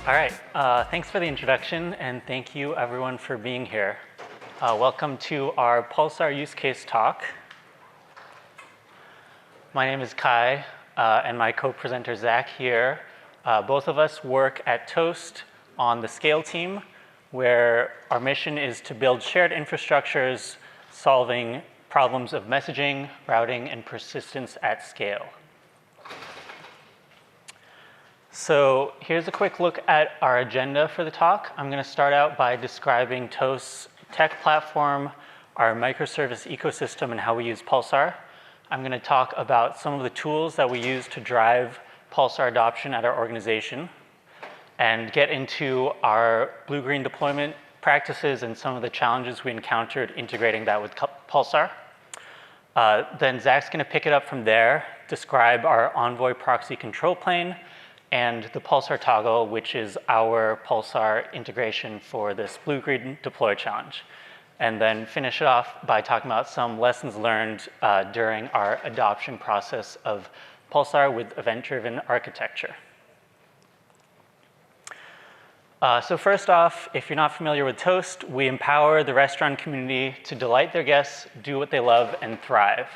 All right, thanks for the introduction, and thank you everyone for being here. Welcome to our Pulsar use case talk. My name is Kai, and my co-presenter Zach here. Both of us work at Toast on the Scale team, where our mission is to build shared infrastructures solving problems of messaging, routing, and persistence at scale. So here's a quick look at our agenda for the talk. I'm going to start out by describing Toast's tech platform, our microservice ecosystem, and how we use Pulsar. I'm going to talk about some of the tools that we use to drive Pulsar adoption at our organization and get into our blue-green deployment practices and some of the challenges we encountered integrating that with Pulsar. Then Zach's going to pick it up from there, describe our Envoy proxy control plane, and the Pulsar Toggle, which is our Pulsar integration for this blue-green deploy challenge. And then finish it off by talking about some lessons learned during our adoption process of Pulsar with event-driven architecture. So first off, if you're not familiar with Toast, we empower the restaurant community to delight their guests, do what they love, and thrive.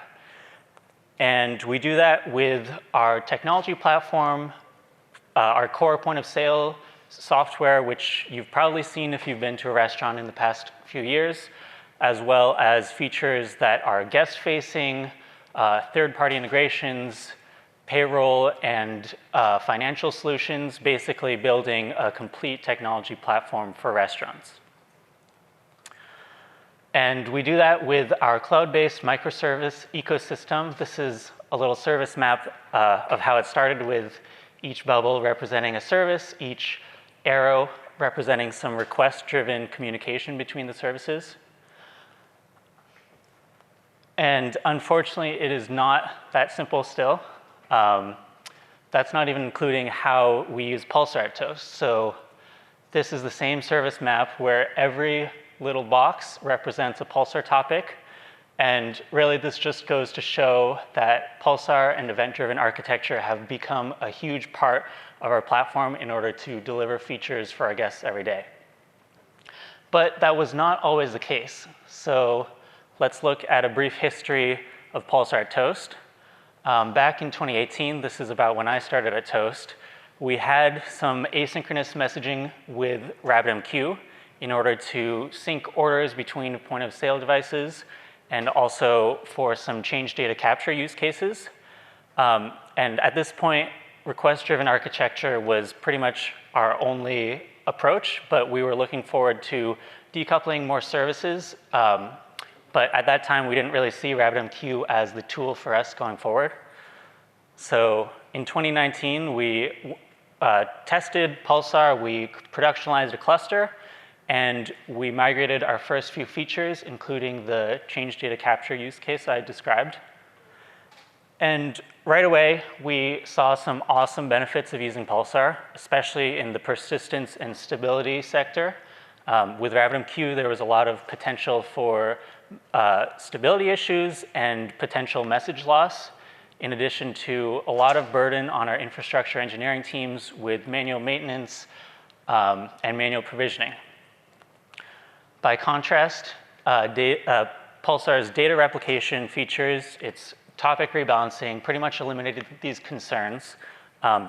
And we do that with our technology platform, our core point of sale software, which you've probably seen if you've been to a restaurant in the past few years, as well as features that are guest-facing, third-party integrations, payroll, and financial solutions, basically building a complete technology platform for restaurants. And we do that with our cloud-based microservice ecosystem. This is a little service map of how it started, with each bubble representing a service, each arrow representing some request-driven communication between the services. And unfortunately, it is not that simple still. That's not even including how we use Pulsar at Toast. So this is the same service map where every little box represents a Pulsar topic. And really, this just goes to show that Pulsar and event-driven architecture have become a huge part of our platform in order to deliver features for our guests every day. But that was not always the case. So let's look at a brief history of Pulsar at Toast. Back in 2018, this is about when I started at Toast, we had some asynchronous messaging with RabbitMQ in order to sync orders between point-of-sale devices, and also for some change data capture use cases. And at this point, request-driven architecture was pretty much our only approach, but we were looking forward to decoupling more services. But at that time, we didn't really see RabbitMQ as the tool for us going forward. So in 2019, we tested Pulsar, we productionalized a cluster, and we migrated our first few features, including the change data capture use case I described. And right away, we saw some awesome benefits of using Pulsar, especially in the persistence and stability sector. With RabbitMQ, there was a lot of potential for stability issues and potential message loss, in addition to a lot of burden on our infrastructure engineering teams with manual maintenance and manual provisioning. By contrast, Pulsar's data replication features, its topic rebalancing, pretty much eliminated these concerns.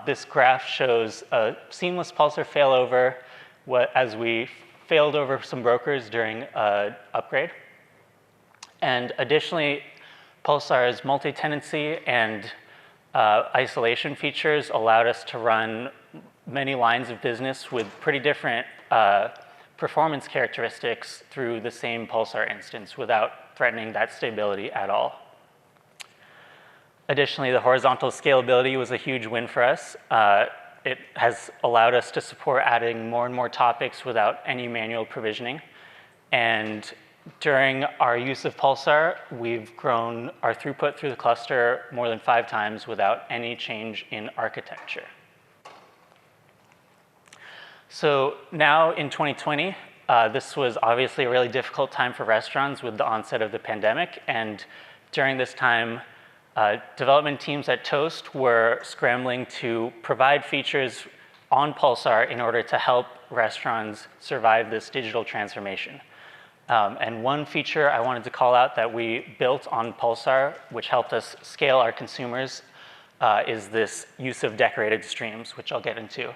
This graph shows a seamless Pulsar failover as we failed over some brokers during an upgrade. And additionally, Pulsar's multi-tenancy and isolation features allowed us to run many lines of business with pretty different performance characteristics through the same Pulsar instance without threatening that stability at all. Additionally, the horizontal scalability was a huge win for us. It has allowed us to support adding more and more topics without any manual provisioning. And during our use of Pulsar, we've grown our throughput through the cluster more than 5 times without any change in architecture. So now in 2020, this was obviously a really difficult time for restaurants with the onset of the pandemic. And during this time, development teams at Toast were scrambling to provide features on Pulsar in order to help restaurants survive this digital transformation. And one feature I wanted to call out that we built on Pulsar, which helped us scale our consumers, is this use of decorated streams, which I'll get into.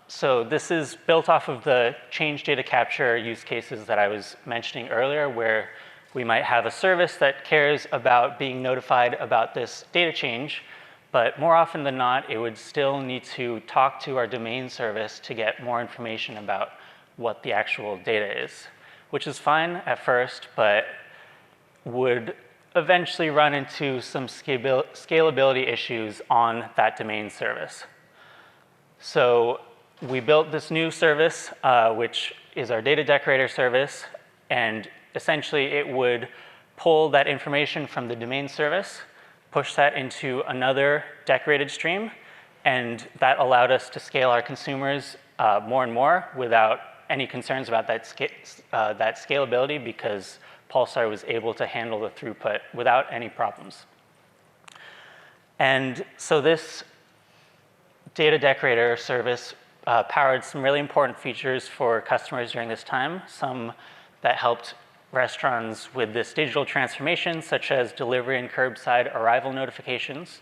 So this is built off of the change data capture use cases that I was mentioning earlier, where we might have a service that cares about being notified about this data change, but more often than not, it would still need to talk to our domain service to get more information about what the actual data is, which is fine at first, but would eventually run into some scalability issues on that domain service. So we built this new service, which is our data decorator service, and essentially it would pull that information from the domain service, push that into another decorated stream, and that allowed us to scale our consumers more and more without any concerns about that scalability, because Pulsar was able to handle the throughput without any problems. And so this data decorator service powered some really important features for customers during this time, some that helped restaurants with this digital transformation, such as delivery and curbside arrival notifications.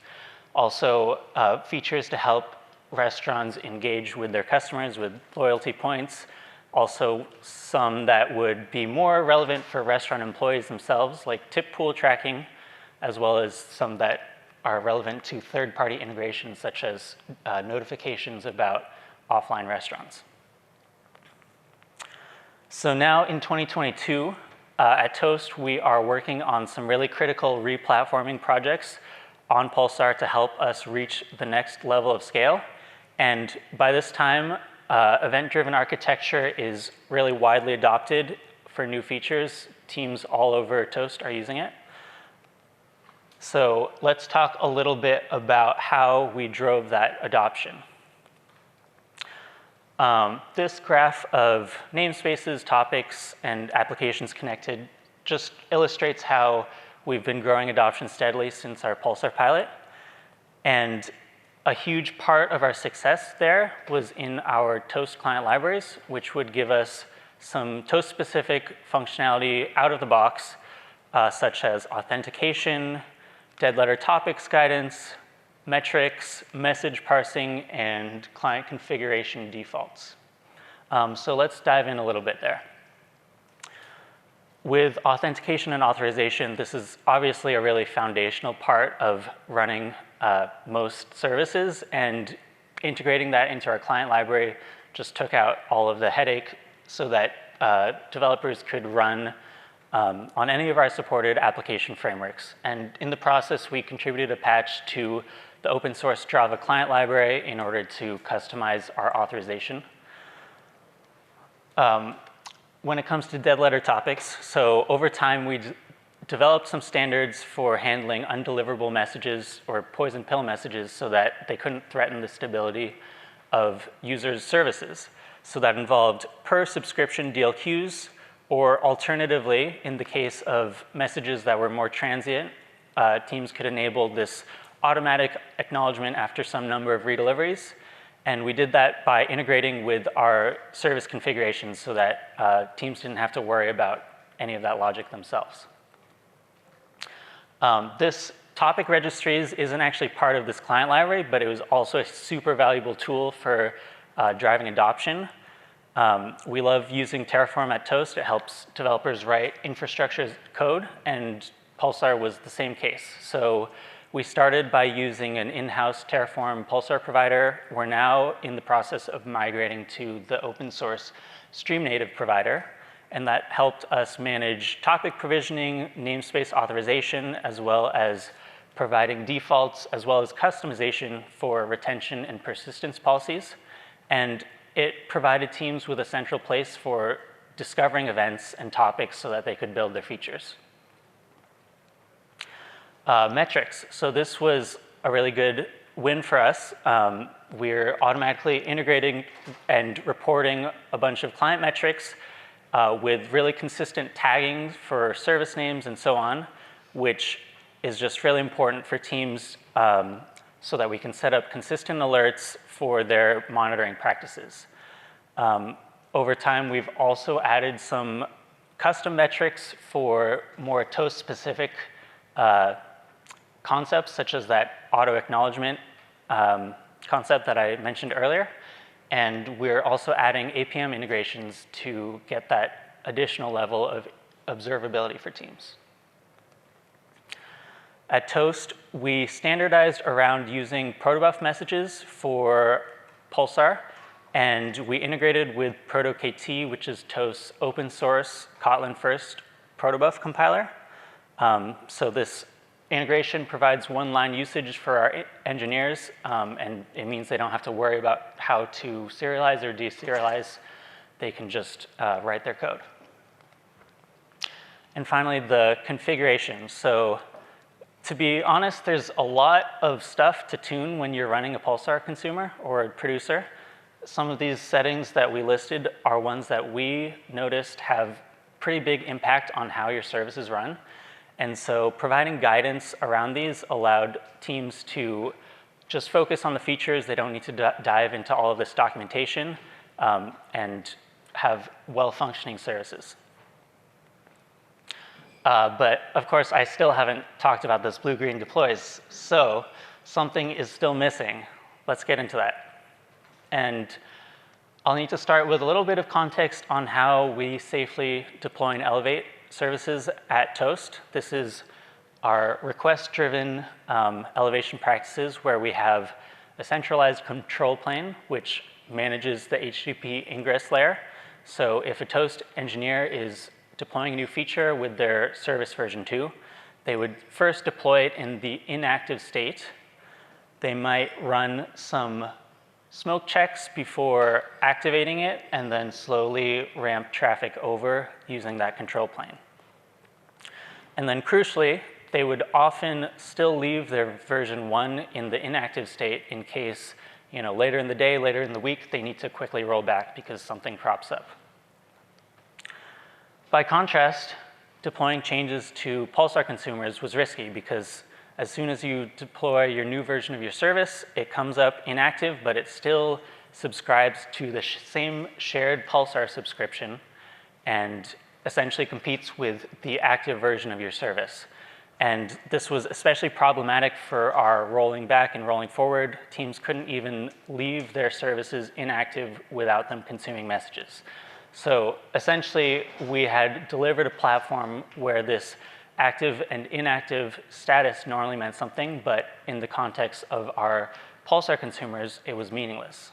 Also, features to help restaurants engage with their customers with loyalty points. Also, some that would be more relevant for restaurant employees themselves, like tip pool tracking, as well as some that are relevant to third-party integrations, such as notifications about offline restaurants. So now in 2022, at Toast, we are working on some really critical re-platforming projects on Pulsar to help us reach the next level of scale. And by this time, event-driven architecture is really widely adopted for new features. Teams all over Toast are using it. So let's talk a little bit about how we drove that adoption. This graph of namespaces, topics, and applications connected just illustrates how we've been growing adoption steadily since our Pulsar pilot. And a huge part of our success there was in our Toast client libraries, which would give us some Toast-specific functionality out of the box, such as authentication, dead letter topics guidance, metrics, message parsing, and client configuration defaults. So let's dive in a little bit there. With authentication and authorization, this is obviously a really foundational part of running most services, and integrating that into our client library just took out all of the headache so that developers could run on any of our supported application frameworks. And in the process, we contributed a patch to the open source Java client library in order to customize our authorization. When it comes to dead letter topics, so over time we developed some standards for handling undeliverable messages or poison pill messages so that they couldn't threaten the stability of users' services. So that involved per subscription DLQs, or alternatively, in the case of messages that were more transient, teams could enable this automatic acknowledgement after some number of redeliveries. And we did that by integrating with our service configurations so that teams didn't have to worry about any of that logic themselves. This topic registries isn't actually part of this client library, but it was also a super valuable tool for driving adoption. We love using Terraform at Toast. It helps developers write infrastructure code, and Pulsar was the same case. So we started by using an in-house Terraform Pulsar provider. We're now in the process of migrating to the open source Stream Native provider, and that helped us manage topic provisioning, namespace authorization, as well as providing defaults, as well as customization for retention and persistence policies. And it provided teams with a central place for discovering events and topics so that they could build their features. Metrics. So this was a really good win for us. We're automatically integrating and reporting a bunch of client metrics with really consistent tagging for service names and so on, which is just really important for teams so that we can set up consistent alerts for their monitoring practices. Over time, we've also added some custom metrics for more Toast-specific concepts, such as that auto-acknowledgement concept that I mentioned earlier. And we're also adding APM integrations to get that additional level of observability for teams. At Toast, we standardized around using protobuf messages for Pulsar, and we integrated with ProtoKT, which is Toast's open source Kotlin first protobuf compiler. So this integration provides one-line usage for our engineers, and it means they don't have to worry about how to serialize or deserialize. They can just write their code. And finally, the configuration. So to be honest, there's a lot of stuff to tune when you're running a Pulsar consumer or a producer. Some of these settings that we listed are ones that we noticed have pretty big impact on how your services run. And so providing guidance around these allowed teams to just focus on the features. They don't need to dive into all of this documentation and have well-functioning services. But of course, I still haven't talked about those blue-green deploys. So something is still missing. Let's get into that. And I'll need to start with a little bit of context on how we safely deploy and elevate services at Toast. This is our request-driven elevation practices, where we have a centralized control plane, which manages the HTTP ingress layer. So if a Toast engineer is deploying a new feature with their service version 2, they would first deploy it in the inactive state. They might run some smoke checks before activating it, and then slowly ramp traffic over using that control plane. And then crucially, they would often still leave their version 1 in the inactive state in case, later in the day, later in the week, they need to quickly roll back because something crops up. By contrast, deploying changes to Pulsar consumers was risky because as soon as you deploy your new version of your service, it comes up inactive, but it still subscribes to the same shared Pulsar subscription and essentially competes with the active version of your service. And this was especially problematic for our rolling back and rolling forward. Teams couldn't even leave their services inactive without them consuming messages. So essentially, we had delivered a platform where this active and inactive status normally meant something, but in the context of our Pulsar consumers, it was meaningless.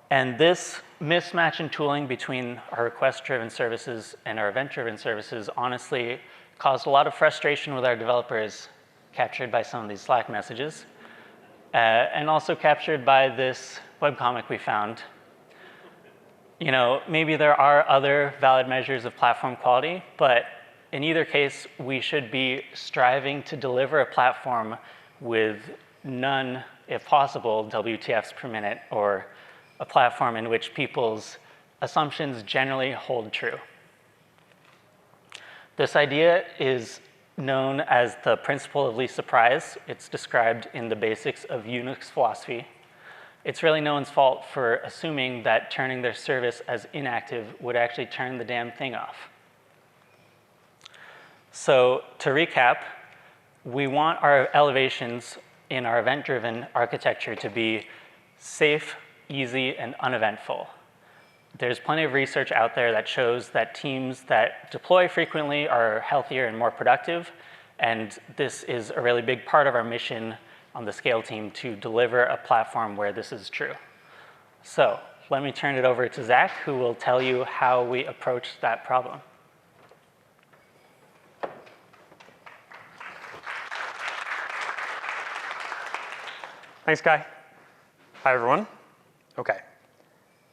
And this mismatch in tooling between our request-driven services and our event-driven services honestly caused a lot of frustration with our developers, captured by some of these Slack messages, and also captured by this webcomic we found. Maybe there are other valid measures of platform quality, but in either case, we should be striving to deliver a platform with none, if possible, WTFs per minute, or a platform in which people's assumptions generally hold true. This idea is known as the principle of least surprise. It's described in the basics of Unix philosophy. It's really no one's fault for assuming that turning their service as inactive would actually turn the damn thing off. So to recap, we want our elevations in our event-driven architecture to be safe, easy, and uneventful. There's plenty of research out there that shows that teams that deploy frequently are healthier and more productive, and this is a really big part of our mission on the Scale team to deliver a platform where this is true. So let me turn it over to Zach, who will tell you how we approach that problem. Thanks, Kai. Hi, everyone. OK.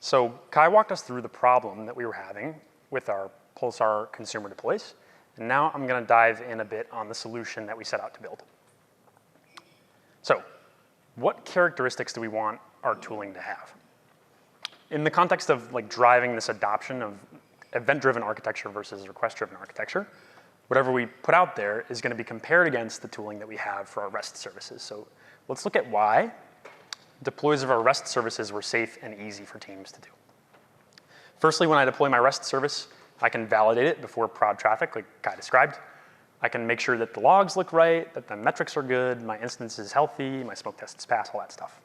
So Kai walked us through the problem that we were having with our Pulsar consumer deploys. And now I'm going to dive in a bit on the solution that we set out to build. So what characteristics do we want our tooling to have? In the context of driving this adoption of event-driven architecture versus request-driven architecture, whatever we put out there is going to be compared against the tooling that we have for our REST services. So let's look at why deploys of our REST services were safe and easy for teams to do. Firstly, when I deploy my REST service, I can validate it before prod traffic, like Kai described. I can make sure that the logs look right, that the metrics are good, my instance is healthy, my smoke tests pass, all that stuff.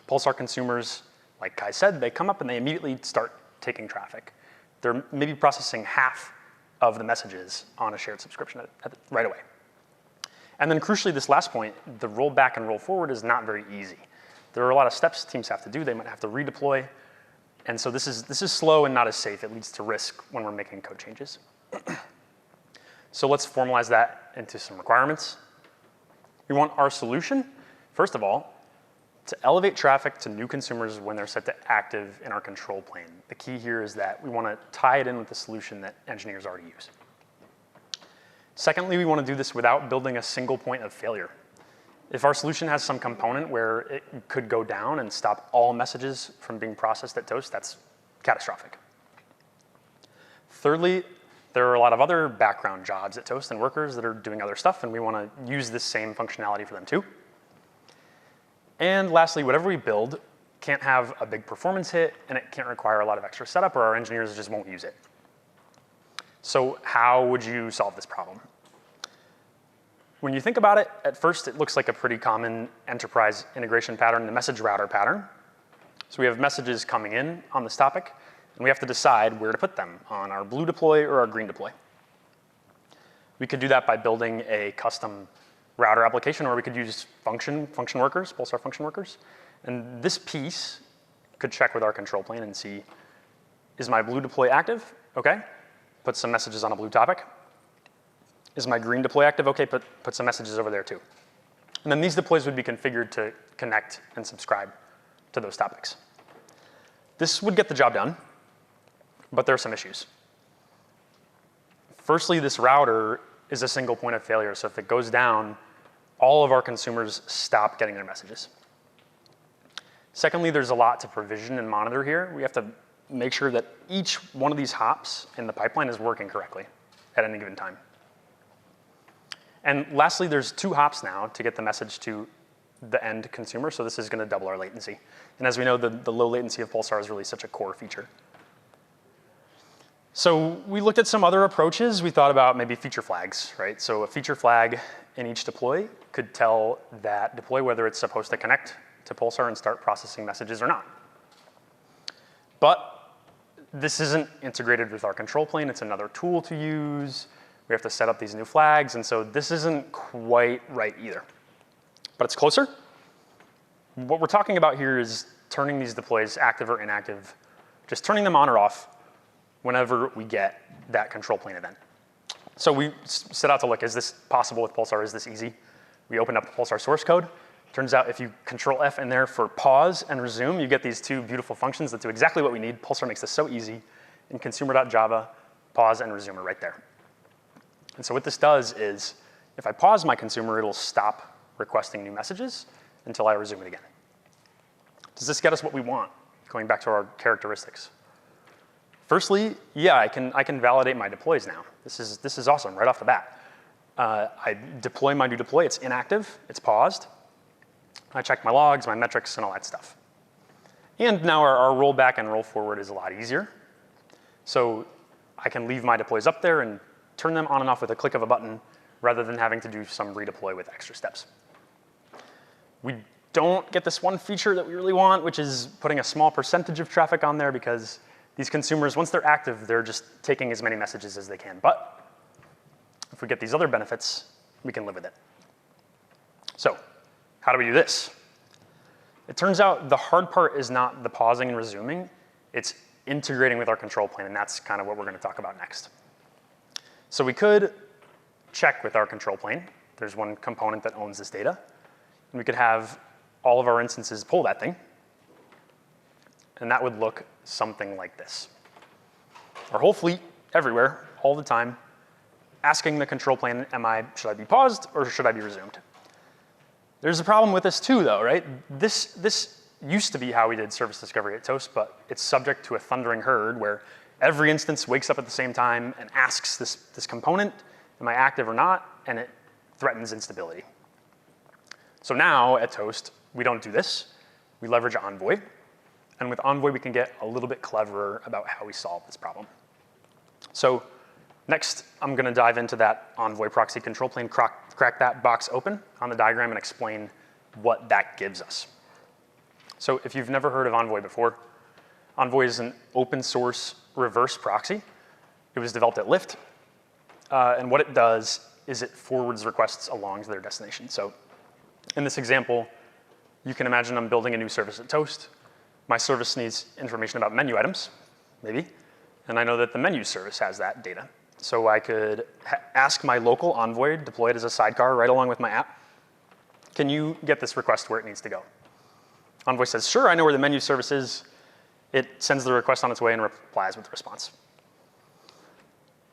Pulsar consumers, like Kai said, they come up and they immediately start taking traffic. They're maybe processing half of the messages on a shared subscription right away. And then crucially, this last point, the roll back and roll forward is not very easy. There are a lot of steps teams have to do. They might have to redeploy. And so this is slow and not as safe. It leads to risk when we're making code changes. So let's formalize that into some requirements. We want our solution, first of all, to elevate traffic to new consumers when they're set to active in our control plane. The key here is that we want to tie it in with the solution that engineers already use. Secondly, we want to do this without building a single point of failure. If our solution has some component where it could go down and stop all messages from being processed at Toast, that's catastrophic. Thirdly, there are a lot of other background jobs at Toast and workers that are doing other stuff, and we want to use this same functionality for them too. And lastly, whatever we build can't have a big performance hit, and it can't require a lot of extra setup, or our engineers just won't use it. So how would you solve this problem? When you think about it, at first it looks like a pretty common enterprise integration pattern, the message router pattern. So we have messages coming in on this topic, and we have to decide where to put them, on our blue deploy or our green deploy. We could do that by building a custom router application, or we could use function workers, Pulsar function workers. And this piece could check with our control plane and see, is my blue deploy active? Okay, put some messages on a blue topic. Is my green deploy active? Okay, put some messages over there too. And then these deploys would be configured to connect and subscribe to those topics. This would get the job done, but there are some issues. Firstly, this router is a single point of failure, so if it goes down, all of our consumers stop getting their messages. Secondly, there's a lot to provision and monitor here. We have to make sure that each one of these hops in the pipeline is working correctly at any given time. And lastly, there's 2 hops now to get the message to the end consumer, so this is going to double our latency. And as we know, the low latency of Pulsar is really such a core feature. So we looked at some other approaches. We thought about maybe feature flags, right? So a feature flag in each deploy could tell that deploy whether it's supposed to connect to Pulsar and start processing messages or not. But this isn't integrated with our control plane. It's another tool to use. We have to set up these new flags, and so this isn't quite right either. But it's closer. What we're talking about here is turning these deploys active or inactive, just turning them on or off whenever we get that control plane event. So we set out to look, is this possible with Pulsar? Is this easy? We opened up the Pulsar source code. Turns out if you control F in there for pause and resume, you get these 2 beautiful functions that do exactly what we need. Pulsar makes this so easy. In consumer.java, pause and resume are right there. And so what this does is, if I pause my consumer, it'll stop requesting new messages until I resume it again. Does this get us what we want? Going back to our characteristics. Firstly, yeah, I can validate my deploys now. This is awesome right off the bat. I deploy my new deploy. It's inactive. It's paused. I check my logs, my metrics, and all that stuff. And now our roll back and roll forward is a lot easier. So I can leave my deploys up there and turn them on and off with a click of a button rather than having to do some redeploy with extra steps. We don't get this one feature that we really want, which is putting a small percentage of traffic on there, because these consumers, once they're active, they're just taking as many messages as they can. But if we get these other benefits, we can live with it. So how do we do this? It turns out the hard part is not the pausing and resuming. It's integrating with our control plane, and that's kind of what we're going to talk about next. So we could check with our control plane. There's one component that owns this data. And we could have all of our instances pull that thing. And that would look something like this. Our whole fleet, everywhere, all the time, asking the control plane, should I be paused or should I be resumed? There's a problem with this too, though, right? This used to be how we did service discovery at Toast, but it's subject to a thundering herd where every instance wakes up at the same time and asks this component, Am I active or not? And it threatens instability. So now at Toast, we don't do this. We leverage Envoy. And with Envoy, we can get a little bit cleverer about how we solve this problem. So next, I'm going to dive into that Envoy proxy control plane, crack that box open on the diagram, and explain what that gives us. So if you've never heard of Envoy before, Envoy is an open source reverse proxy. It was developed at Lyft. And what it does is it forwards requests along to their destination. So in this example, you can imagine I'm building a new service at Toast. My service needs information about menu items, maybe. And I know that the menu service has that data. So I could ask my local Envoy, deploy it as a sidecar right along with my app. Can you get this request where it needs to go? Envoy says, sure, I know where the menu service is. It sends the request on its way and replies with the response.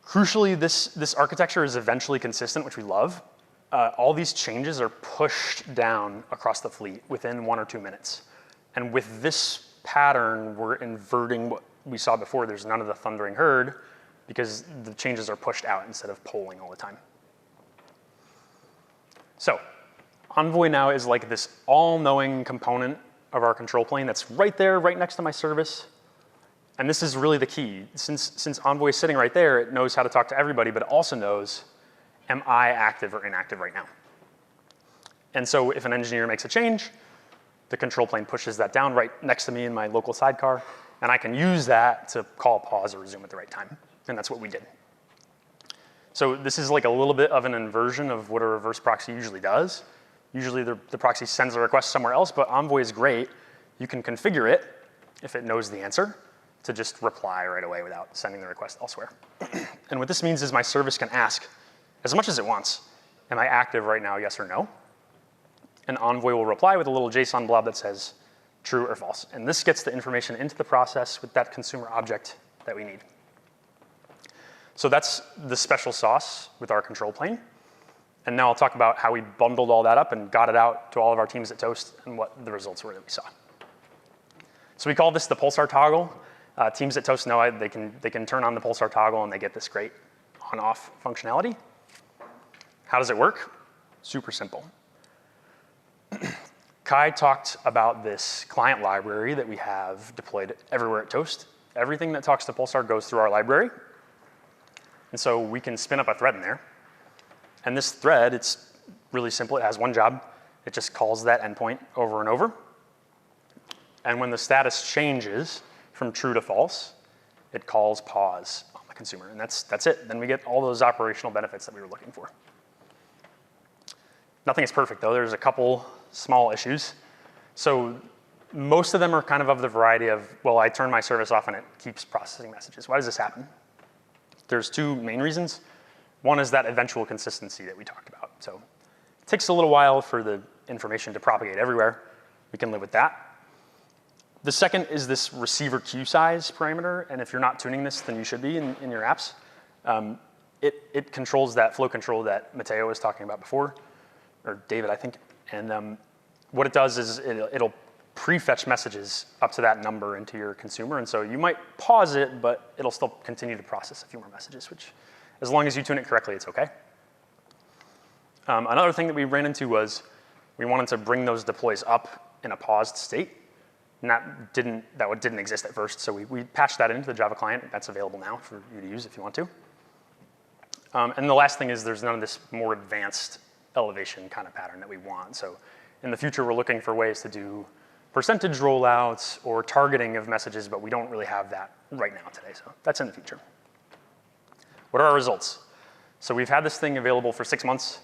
Crucially, this architecture is eventually consistent, which we love. All these changes are pushed down across the fleet within 1 or 2 minutes. And with this pattern, we're inverting what we saw before. There's none of the thundering herd because the changes are pushed out instead of polling all the time. So Envoy now is like this all-knowing component of our control plane that's right there, right next to my service. And this is really the key. Since Envoy is sitting right there, it knows how to talk to everybody, but it also knows, am I active or inactive right now? And so if an engineer makes a change, the control plane pushes that down right next to me in my local sidecar, and I can use that to call pause or resume at the right time. And that's what we did. So this is like a little bit of an inversion of what a reverse proxy usually does. Usually the proxy sends a request somewhere else, but Envoy is great. You can configure it, if it knows the answer, to just reply right away without sending the request elsewhere. And what this means is my service can ask, as much as it wants, am I active right now, yes or no? And Envoy will reply with a little JSON blob that says true or false. And this gets the information into the process with that consumer object that we need. So that's the special sauce with our control plane. And now I'll talk about how we bundled all that up and got it out to all of our teams at Toast and what the results were that we saw. So we call this the Pulsar Toggle. Teams at Toast know they can turn on the Pulsar Toggle and they get this great on-off functionality. How does it work? Super simple. Kai talked about this client library that we have deployed everywhere at Toast. Everything that talks to Pulsar goes through our library. And so we can spin up a thread in there. And this thread, it's really simple. It has one job. It just calls that endpoint over and over. And when the status changes from true to false, it calls pause on the consumer. And that's it. Then we get all those operational benefits that we were looking for. Nothing is perfect, though. There's a couple small issues. So most of them are kind of the variety of, well, I turn my service off and it keeps processing messages. Why does this happen? There's two main reasons. One is that eventual consistency that we talked about. So it takes a little while for the information to propagate everywhere. We can live with that. The second is this receiver queue size parameter. And if you're not tuning this, then you should be in your apps. It controls that flow control that Matteo was talking about before, or David, I think. And what it does is it'll prefetch messages up to that number into your consumer. And so you might pause it, but it'll still continue to process a few more messages, which as long as you tune it correctly, it's OK. Another thing that we ran into was we wanted to bring those deploys up in a paused state. And that didn't exist at first. So we patched that into the Java client. That's available now for you to use if you want to. And the last thing is there's none of this more advanced elevation kind of pattern that we want. So in the future, we're looking for ways to do percentage rollouts or targeting of messages, but we don't really have that right now today. So that's in the future. What are our results? So we've had this thing available for 6 months,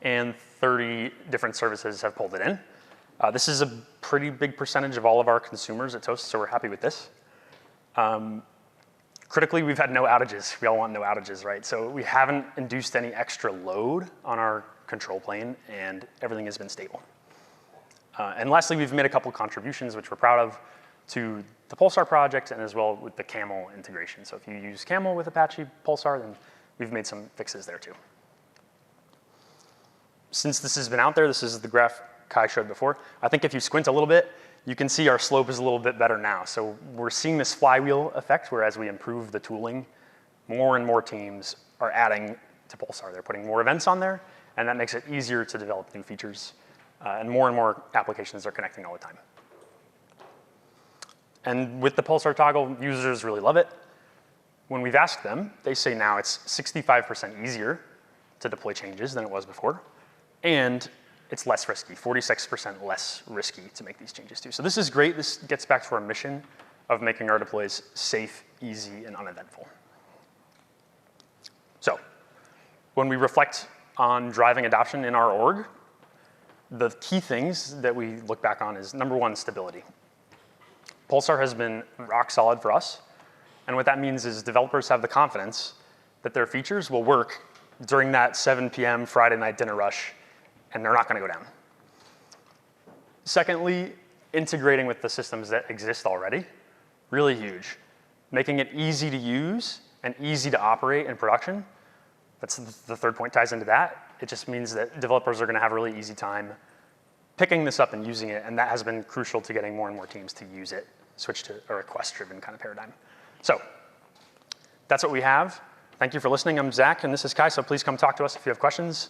and 30 different services have pulled it in. This is a pretty big percentage of all of our consumers at Toast, so we're happy with this. Critically, we've had no outages. We all want no outages, right? So we haven't induced any extra load on our control plane, and everything has been stable. And lastly, we've made a couple contributions, which we're proud of, to the Pulsar project and as well with the Camel integration. So if you use Camel with Apache Pulsar, then we've made some fixes there too. Since this has been out there, this is the graph Kai showed before. I think if you squint a little bit, you can see our slope is a little bit better now. So we're seeing this flywheel effect where as we improve the tooling, more and more teams are adding to Pulsar. They're putting more events on there, and that makes it easier to develop new features. And more applications are connecting all the time. And with the Pulsar Toggle, users really love it. When we've asked them, they say now it's 65% easier to deploy changes than it was before. And it's less risky, 46% less risky to make these changes too. So this is great. This gets back to our mission of making our deploys safe, easy, and uneventful. So when we reflect on driving adoption in our org, the key things that we look back on is number one, stability. Pulsar has been rock solid for us. And what that means is developers have the confidence that their features will work during that 7 p.m. Friday night dinner rush, and they're not going to go down. Secondly, integrating with the systems that exist already, really huge. Making it easy to use and easy to operate in production. That's the third point ties into that. It just means that developers are going to have a really easy time picking this up and using it, and that has been crucial to getting more and more teams to use it, switch to a request-driven kind of paradigm. So that's what we have. Thank you for listening. I'm Zach, and this is Kai, so please come talk to us if you have questions.